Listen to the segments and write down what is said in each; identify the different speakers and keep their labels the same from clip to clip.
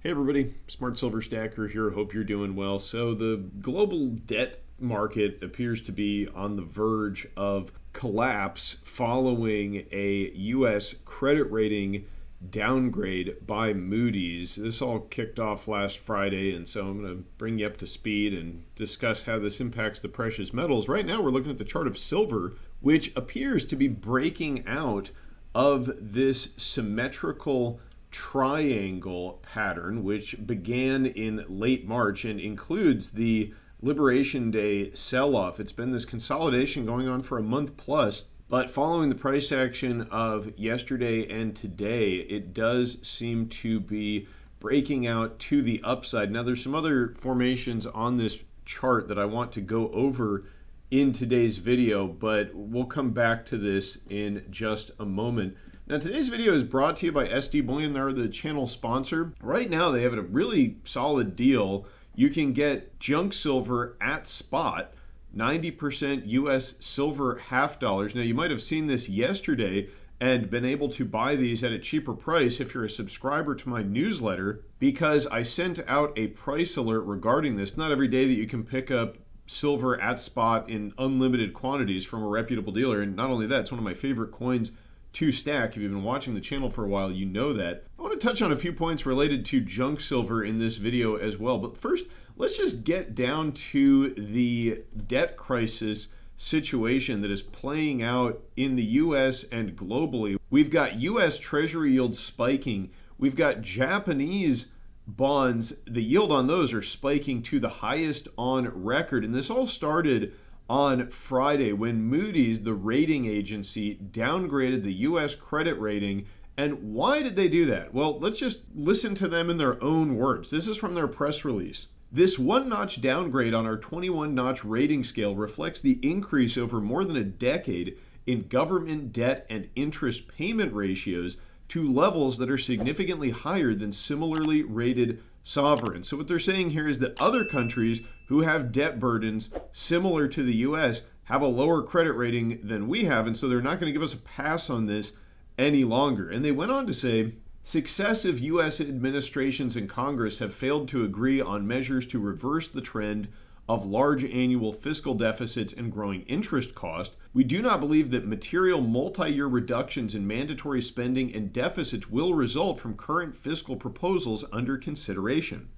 Speaker 1: Hey everybody, Smart Silver Stacker here. Hope you're doing well. So the global debt market appears to be on the verge of collapse following a U.S. credit rating downgrade by Moody's. This all kicked off last Friday, and so I'm going to bring you up to speed and discuss how this impacts the precious metals. Right now we're looking at the chart of silver, which appears to be breaking out of this symmetrical triangle pattern, which began in late March and includes the Liberation Day sell-off. It's been this consolidation going on for a month plus, but following the price action of yesterday and today, it does seem to be breaking out to the upside. Now, there's some other formations on this chart that I want to go over in today's video, but we'll come back to this in just a moment. Now, today's video is brought to you by SD Bullion. They're the channel sponsor. Right now, they have a really solid deal. You can get junk silver at spot, 90% US silver half dollars. Now, you might have seen this yesterday and been able to buy these at a cheaper price if you're a subscriber to my newsletter, because I sent out a price alert regarding this. Not every day that you can pick up silver at spot in unlimited quantities from a reputable dealer. And not only that, it's one of my favorite coins to stack. If you've been watching the channel for a while, you know that. I want to touch on a few points related to junk silver in this video as well. But first, let's just get down to the debt crisis situation that is playing out in the US and globally. We've got US Treasury yields spiking. We've got Japanese bonds, the yield on those are spiking to the highest on record. And this all started on Friday when Moody's, the rating agency, downgraded the US credit rating. And why did they do that? Well, let's just listen to them in their own words. This is from their press release. This one-notch downgrade on our 21-notch rating scale reflects the increase over more than a decade in government debt and interest payment ratios to levels that are significantly higher than similarly rated sovereigns. So what they're saying here is that other countries who have debt burdens similar to the US have a lower credit rating than we have, and so they're not going to give us a pass on this any longer. And they went on to say, successive US administrations and Congress have failed to agree on measures to reverse the trend of large annual fiscal deficits and growing interest cost. We do not believe that material multi-year reductions in mandatory spending and deficits will result from current fiscal proposals under consideration.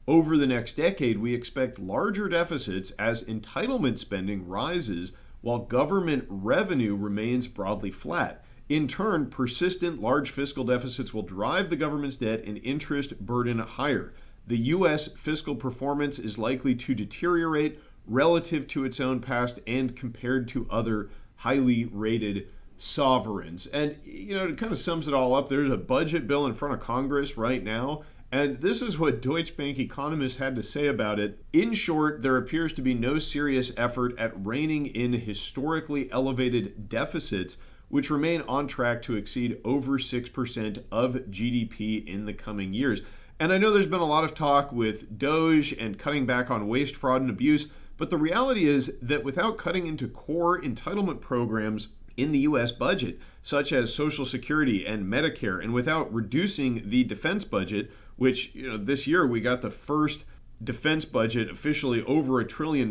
Speaker 1: Over the next decade, we expect larger deficits as entitlement spending rises while government revenue remains broadly flat. In turn, persistent large fiscal deficits will drive the government's debt and interest burden higher. The U.S. fiscal performance is likely to deteriorate relative to its own past and compared to other highly rated sovereigns. And, it kind of sums it all up. There's a budget bill in front of Congress right now, and this is what Deutsche Bank economists had to say about it. In short, there appears to be no serious effort at reining in historically elevated deficits, which remain on track to exceed over 6% of GDP in the coming years. And I know there's been a lot of talk with Doge and cutting back on waste, fraud, and abuse, but the reality is that without cutting into core entitlement programs in the U.S. budget, such as Social Security and Medicare, and without reducing the defense budget, which this year we got the first defense budget officially over $1 trillion.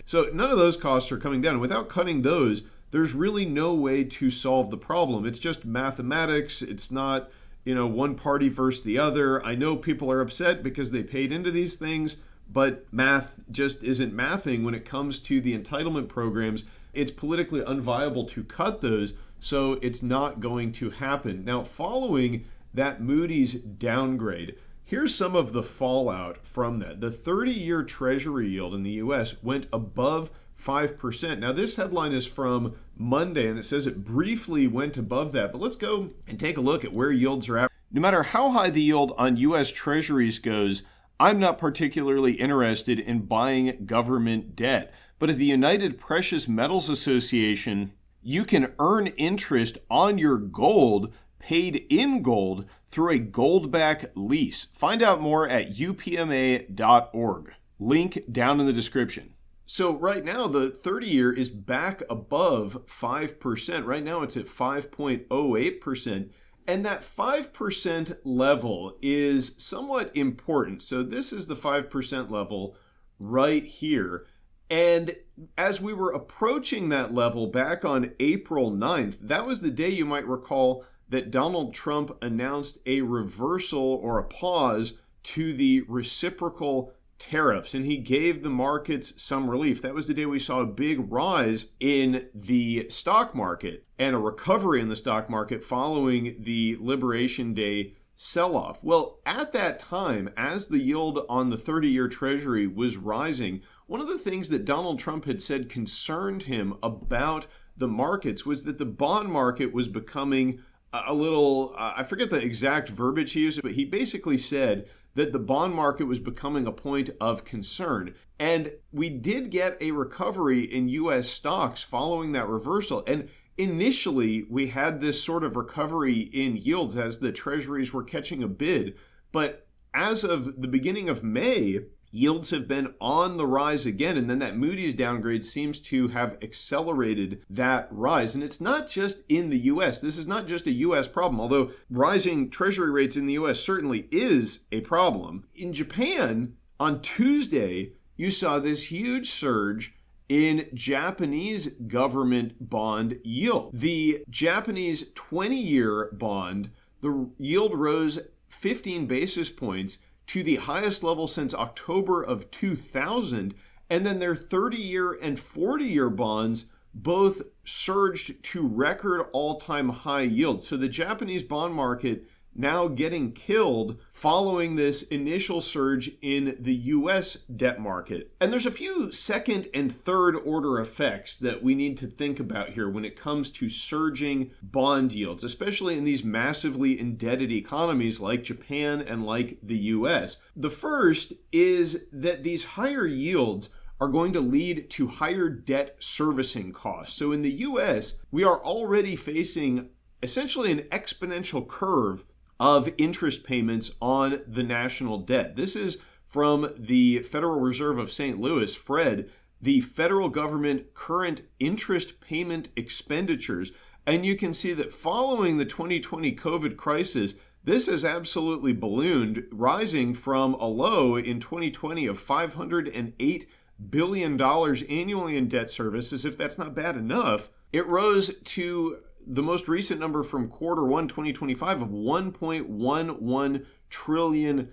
Speaker 1: So none of those costs are coming down. And without cutting those, there's really no way to solve the problem. It's just mathematics. It's not one party versus the other. I know people are upset because they paid into these things, but math just isn't mathing when it comes to the entitlement programs. It's politically unviable to cut those, so it's not going to happen. Now, following that Moody's downgrade, here's some of the fallout from that. The 30-year Treasury yield in the U.S. went above 5%. Now, this headline is from Monday, and it says it briefly went above that. But let's go and take a look at where yields are at. No matter how high the yield on U.S. Treasuries goes, I'm not particularly interested in buying government debt. But at the United Precious Metals Association, you can earn interest on your gold paid in gold through a gold-back lease. Find out more at upma.org. Link down in the description. So right now, the 30-year is back above 5%. Right now, it's at 5.08%. And that 5% level is somewhat important. So this is the 5% level right here. And as we were approaching that level back on April 9th, that was the day, you might recall, that Donald Trump announced a reversal or a pause to the reciprocal tariffs, and he gave the markets some relief. That was the day we saw a big rise in the stock market and a recovery in the stock market following the Liberation Day sell-off. Well, at that time, as the yield on the 30-year Treasury was rising, one of the things that Donald Trump had said concerned him about the markets was that the bond market was becoming a little, I forget the exact verbiage he used, but he basically said that the bond market was becoming a point of concern. And we did get a recovery in U.S. stocks following that reversal. And initially, we had this sort of recovery in yields as the treasuries were catching a bid. But as of the beginning of May, yields have been on the rise again, and then that Moody's downgrade seems to have accelerated that rise. And it's not just in the U.S. This is not just a U.S. problem, although rising treasury rates in the U.S. certainly is a problem. In Japan, on Tuesday, you saw this huge surge in Japanese government bond yield. The Japanese 20-year bond, the yield rose 15 basis points to the highest level since October of 2000, and then their 30-year and 40-year bonds both surged to record all-time high yields. So the Japanese bond market now getting killed following this initial surge in the U.S. debt market. And there's a few second and third order effects that we need to think about here when it comes to surging bond yields, especially in these massively indebted economies like Japan and like the U.S. The first is that these higher yields are going to lead to higher debt servicing costs. So in the U.S., we are already facing essentially an exponential curve of interest payments on the national debt. This is from the Federal Reserve of St. Louis, Fred, the federal government current interest payment expenditures. And you can see that following the 2020 COVID crisis, this has absolutely ballooned, rising from a low in 2020 of $508 billion annually in debt service. As if that's not bad enough, it rose to the most recent number from Q1 2025 of $1.11 trillion.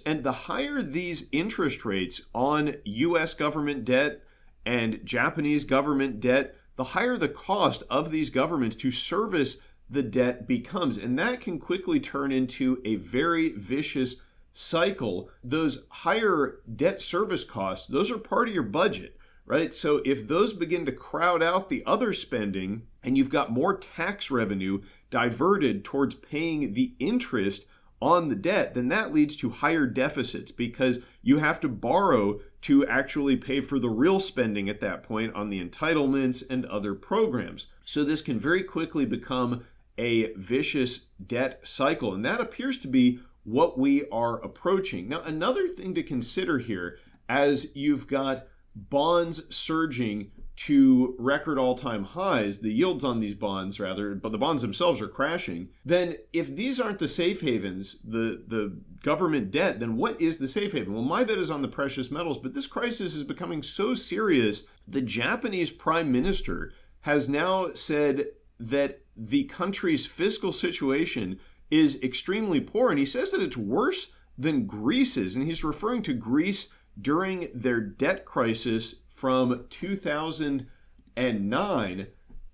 Speaker 1: And the higher these interest rates on U.S. government debt and Japanese government debt, the higher the cost of these governments to service the debt becomes. And that can quickly turn into a very vicious cycle. Those higher debt service costs, those are part of your budget, right? So if those begin to crowd out the other spending and you've got more tax revenue diverted towards paying the interest on the debt, then that leads to higher deficits because you have to borrow to actually pay for the real spending at that point on the entitlements and other programs. So this can very quickly become a vicious debt cycle, and that appears to be what we are approaching. Now, another thing to consider here, as you've got bonds surging to record all-time highs, the yields on these bonds rather, but the bonds themselves are crashing, then if these aren't the safe havens, the government debt, then what is the safe haven? Well, my bet is on the precious metals, but this crisis is becoming so serious, the Japanese prime minister has now said that the country's fiscal situation is extremely poor, and he says that it's worse than Greece's, and he's referring to Greece during their debt crisis from 2009.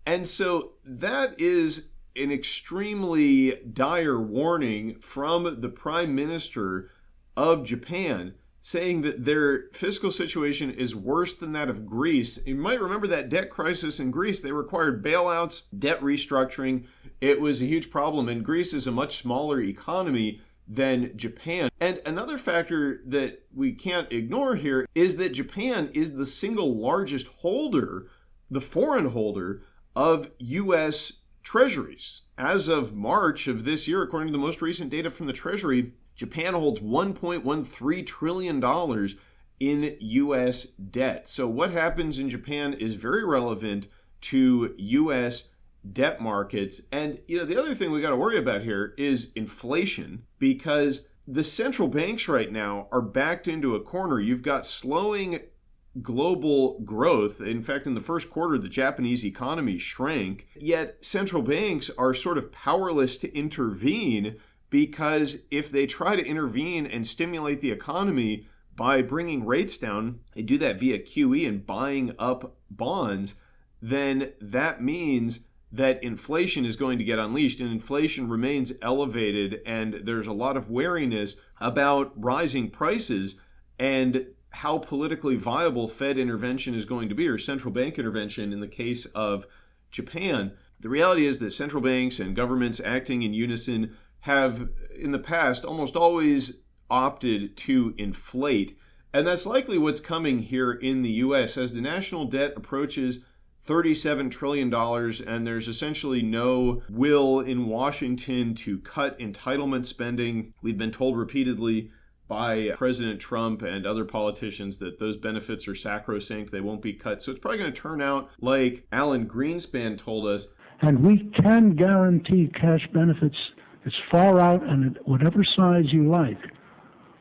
Speaker 1: And so that is an extremely dire warning from the Prime Minister of Japan, saying that their fiscal situation is worse than that of Greece. You might remember that debt crisis in Greece. They required bailouts, debt restructuring. It was a huge problem, and Greece is a much smaller economy than Japan. And another factor that we can't ignore here is that Japan is the single largest holder, the foreign holder, of U.S. treasuries. As of March of this year, according to the most recent data from the Treasury, Japan holds $1.13 trillion in U.S. debt. So what happens in Japan is very relevant to U.S. debt markets. And, the other thing we got to worry about here is inflation, because the central banks right now are backed into a corner. You've got slowing global growth. In fact, in the first quarter, the Japanese economy shrank, yet central banks are sort of powerless to intervene, because if they try to intervene and stimulate the economy by bringing rates down, they do that via QE and buying up bonds, then that means that inflation is going to get unleashed, and inflation remains elevated, and there's a lot of wariness about rising prices and how politically viable Fed intervention is going to be, or central bank intervention in the case of Japan. The reality is that central banks and governments acting in unison have, in the past, almost always opted to inflate. And that's likely what's coming here in the U.S. as the national debt approaches $37 trillion, and there's essentially no will in Washington to cut entitlement spending. We've been told repeatedly by President Trump and other politicians that those benefits are sacrosanct, they won't be cut. So it's probably going to turn out like Alan Greenspan told us.
Speaker 2: And we can guarantee cash benefits as far out and at whatever size you like,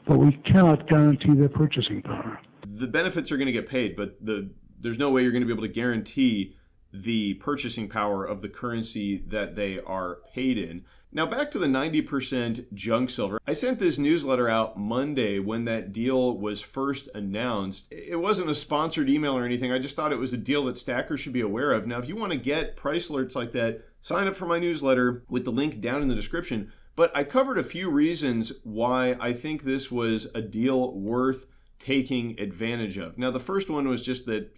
Speaker 2: but we cannot guarantee their purchasing power.
Speaker 1: The benefits are going to get paid, but there's no way you're going to be able to guarantee the purchasing power of the currency that they are paid in. Now back to the 90% junk silver. I sent this newsletter out Monday when that deal was first announced. It wasn't a sponsored email or anything. I just thought it was a deal that stackers should be aware of. Now, if you want to get price alerts like that, sign up for my newsletter with the link down in the description. But I covered a few reasons why I think this was a deal worth taking advantage of. Now, the first one was just that,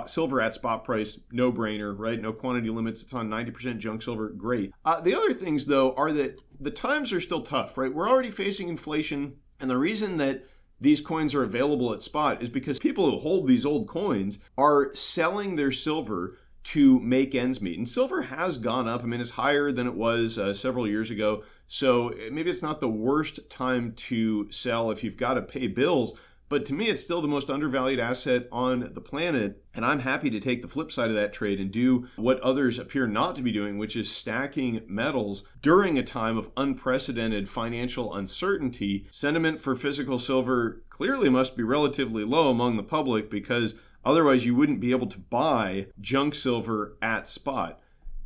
Speaker 1: silver at spot price, no brainer, right? No quantity limits. It's on 90% junk silver. Great. The other things, though, are that the times are still tough, right? We're already facing inflation. And the reason that these coins are available at spot is because people who hold these old coins are selling their silver to make ends meet. And silver has gone up. I mean, it's higher than it was several years ago. So maybe it's not the worst time to sell if you've got to pay bills. But to me, it's still the most undervalued asset on the planet. And I'm happy to take the flip side of that trade and do what others appear not to be doing, which is stacking metals during a time of unprecedented financial uncertainty. Sentiment for physical silver clearly must be relatively low among the public, because otherwise you wouldn't be able to buy junk silver at spot.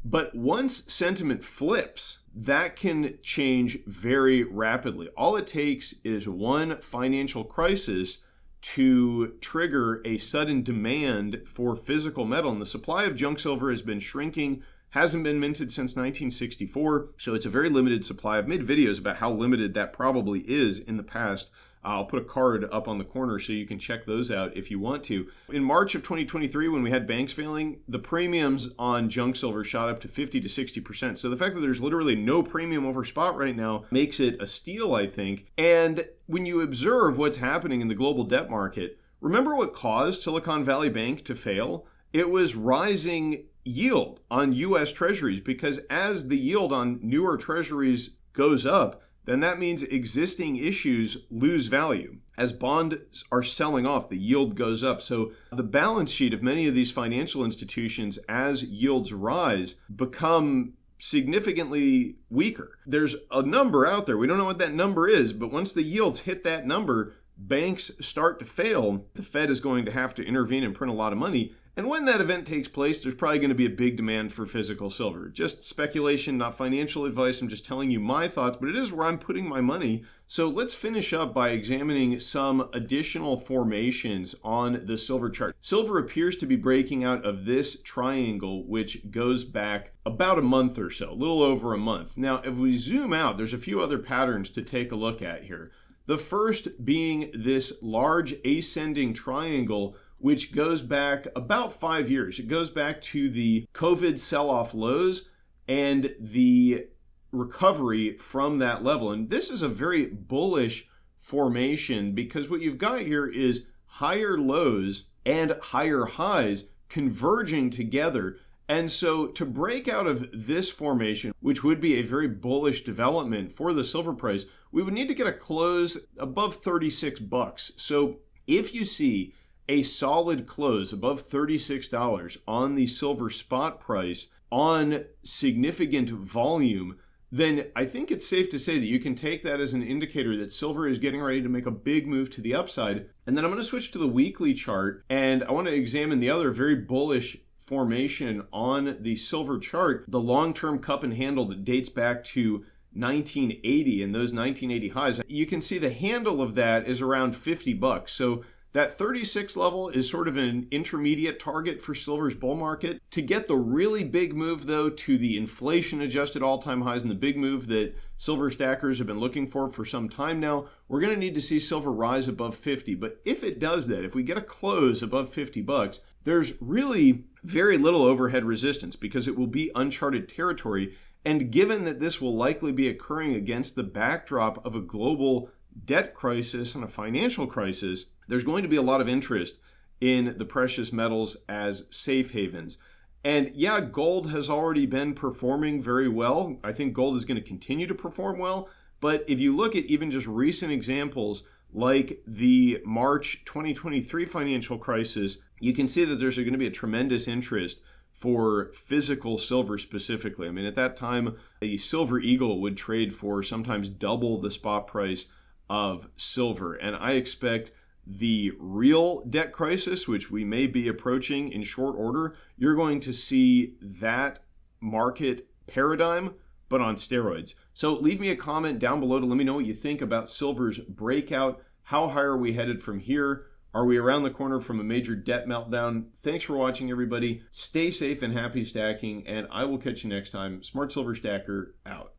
Speaker 1: But once sentiment flips, that can change very rapidly. All it takes is one financial crisis to trigger a sudden demand for physical metal. And the supply of junk silver has been shrinking, hasn't been minted since 1964. So it's a very limited supply. I've made videos about how limited that probably is in the past. I'll put a card up on the corner so you can check those out if you want to. In March of 2023, when we had banks failing, the premiums on junk silver shot up to 50 to 60%. So the fact that there's literally no premium over spot right now makes it a steal, I think. And when you observe what's happening in the global debt market, remember what caused Silicon Valley Bank to fail? It was rising yield on U.S. treasuries, because as the yield on newer treasuries goes up, then that means existing issues lose value. As bonds are selling off, the yield goes up. So the balance sheet of many of these financial institutions, as yields rise, become significantly weaker. There's a number out there. We don't know what that number is, but once the yields hit that number, banks start to fail. The Fed is going to have to intervene and print a lot of money. And when that event takes place, there's probably going to be a big demand for physical silver. Just speculation, not financial advice. I'm just telling you my thoughts, but it is where I'm putting my money. So let's finish up by examining some additional formations on the silver chart. Silver appears to be breaking out of this triangle, which goes back about a month or so, a little over a month. Now, if we zoom out, there's a few other patterns to take a look at here. The first being this large ascending triangle, which goes back about 5 years. It goes back to the COVID sell-off lows and the recovery from that level. And this is a very bullish formation, because what you've got here is higher lows and higher highs converging together. And so to break out of this formation, which would be a very bullish development for the silver price, we would need to get a close above $36. So if you see a solid close above $36 on the silver spot price on significant volume, then I think it's safe to say that you can take that as an indicator that silver is getting ready to make a big move to the upside. And then I'm going to switch to the weekly chart, and I want to examine the other very bullish formation on the silver chart, the long-term cup and handle that dates back to 1980 and those 1980 highs. You can see the handle of that is around $50. So that 36 level is sort of an intermediate target for silver's bull market. To get the really big move, though, to the inflation-adjusted all-time highs and the big move that silver stackers have been looking for some time now, we're going to need to see silver rise above 50. But if it does that, if we get a close above $50, there's really very little overhead resistance because it will be uncharted territory. And given that this will likely be occurring against the backdrop of a global debt crisis and a financial crisis, there's going to be a lot of interest in the precious metals as safe havens. And yeah, gold has already been performing very well. I think gold is going to continue to perform well. But if you look at even just recent examples like the March 2023 financial crisis, you can see that there's going to be a tremendous interest for physical silver specifically. I mean, at that time, a silver eagle would trade for sometimes double the spot price of silver. And I expect the real debt crisis, which we may be approaching in short order, you're going to see that market paradigm, but on steroids. So leave me a comment down below to let me know what you think about silver's breakout. How high are we headed from here? Are we around the corner from a major debt meltdown? Thanks for watching, everybody. Stay safe and happy stacking, and I will catch you next time. Smart Silver Stacker out.